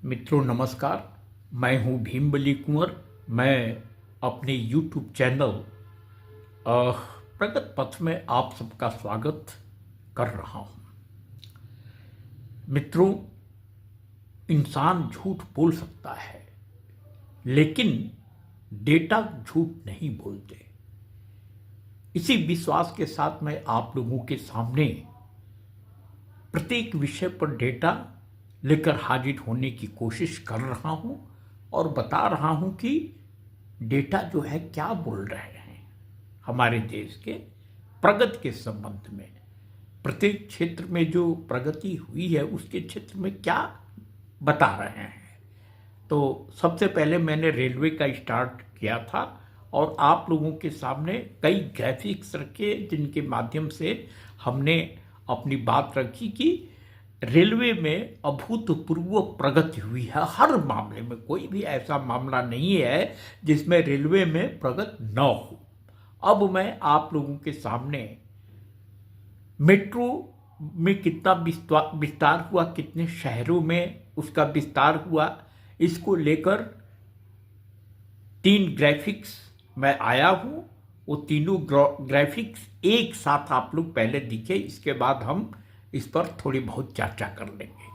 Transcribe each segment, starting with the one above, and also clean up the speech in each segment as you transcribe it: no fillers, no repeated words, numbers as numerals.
मित्रों नमस्कार। मैं हूं भीमबली कुंवर। मैं अपने YouTube चैनल प्रगत पथ में आप सबका स्वागत कर रहा हूं। मित्रों, इंसान झूठ बोल सकता है लेकिन डेटा झूठ नहीं बोलते। इसी विश्वास के साथ मैं आप लोगों के सामने प्रत्येक विषय पर डेटा लेकर हाजिर होने की कोशिश कर रहा हूं और बता रहा हूं कि डेटा जो है क्या बोल रहे हैं हमारे देश के प्रगति के संबंध में। प्रत्येक क्षेत्र में जो प्रगति हुई है उसके क्षेत्र में क्या बता रहे हैं। तो सबसे पहले मैंने रेलवे का स्टार्ट किया था और आप लोगों के सामने कई ग्राफिक्स रखे जिनके माध्यम से हमने अपनी बात रखी कि रेलवे में अभूतपूर्व प्रगति हुई है। हर मामले में कोई भी ऐसा मामला नहीं है जिसमें रेलवे में प्रगति न हो। अब मैं आप लोगों के सामने मेट्रो में कितना विस्तार हुआ, कितने शहरों में उसका विस्तार हुआ, इसको लेकर 3 ग्राफिक्स मैं आया हूं। वो तीनों ग्राफिक्स एक साथ आप लोग पहले दिखे, इसके बाद हम इस पर थोड़ी बहुत चर्चा कर लेंगे।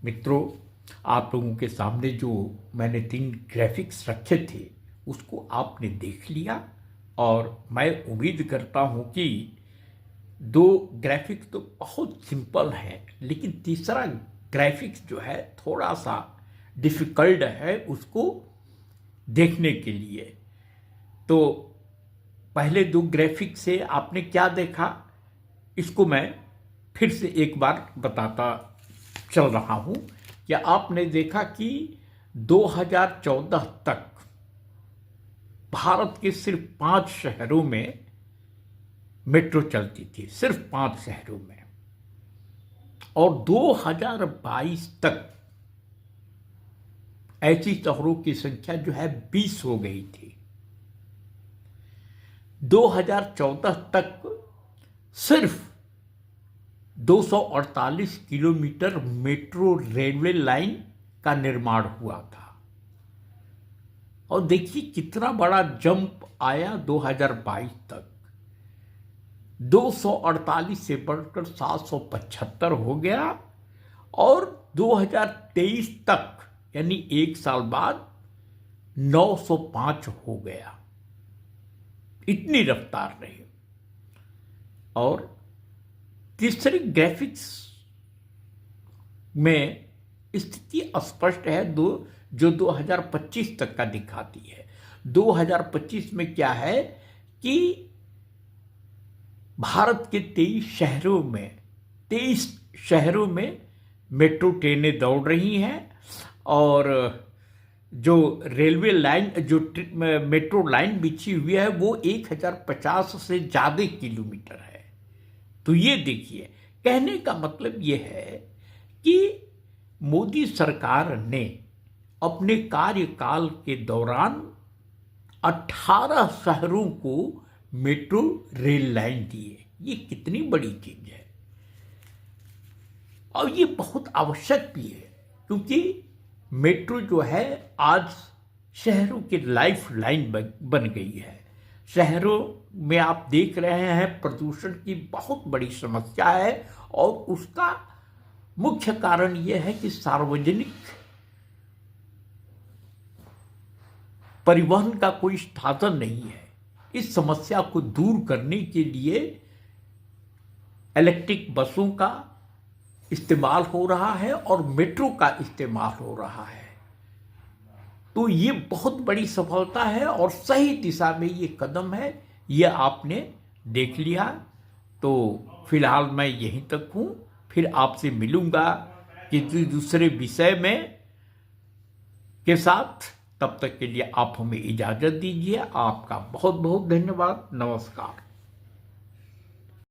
मित्रों, आप लोगों के सामने जो मैंने 3 ग्राफिक्स रखे थे उसको आपने देख लिया और मैं उम्मीद करता हूं कि 2 ग्राफिक्स तो बहुत सिंपल है लेकिन तीसरा ग्राफिक्स जो है थोड़ा सा डिफिकल्ट है उसको देखने के लिए। तो पहले 2 ग्राफिक्स से आपने क्या देखा इसको मैं फिर से एक बार बताता चल रहा हूं। क्या आपने देखा कि 2014 तक भारत के सिर्फ 5 शहरों में मेट्रो चलती थी, सिर्फ 5 शहरों में, और 2022 तक ऐसी शहरों की संख्या जो है 20 हो गई थी। 2014 तक सिर्फ 248 किलोमीटर मेट्रो रेलवे लाइन का निर्माण हुआ था और देखिए कितना बड़ा जंप आया 2022 तक। 248 से बढ़कर 775 हो गया और 2023 तक यानी 1 साल बाद 905 हो गया। इतनी रफ्तार रही। और तीसरे ग्राफिक्स में स्थिति स्पष्ट है जो 2025 तक का दिखाती है। 2025 में क्या है कि भारत के 23 शहरों में मेट्रो ट्रेनें दौड़ रही हैं और जो रेलवे लाइन जो मेट्रो लाइन बिछी हुई है वो 1050 से ज़्यादा किलोमीटर है। तो ये देखिए, कहने का मतलब ये है कि मोदी सरकार ने अपने कार्यकाल के दौरान 18 शहरों को मेट्रो रेल लाइन दी है। ये कितनी बड़ी चीज है और ये बहुत आवश्यक भी है क्योंकि मेट्रो जो है आज शहरों की लाइफ लाइन बन गई है। शहरों में आप देख रहे हैं प्रदूषण की बहुत बड़ी समस्या है और उसका मुख्य कारण यह है कि सार्वजनिक परिवहन का कोई साधन नहीं है। इस समस्या को दूर करने के लिए इलेक्ट्रिक बसों का इस्तेमाल हो रहा है और मेट्रो का इस्तेमाल हो रहा है। तो ये बहुत बड़ी सफलता है और सही दिशा में ये कदम है, ये आपने देख लिया। तो फिलहाल मैं यहीं तक हूँ, फिर आपसे मिलूँगा किसी दूसरे विषय में के साथ। तब तक के लिए आप हमें इजाज़त दीजिए। आपका बहुत बहुत धन्यवाद। नमस्कार।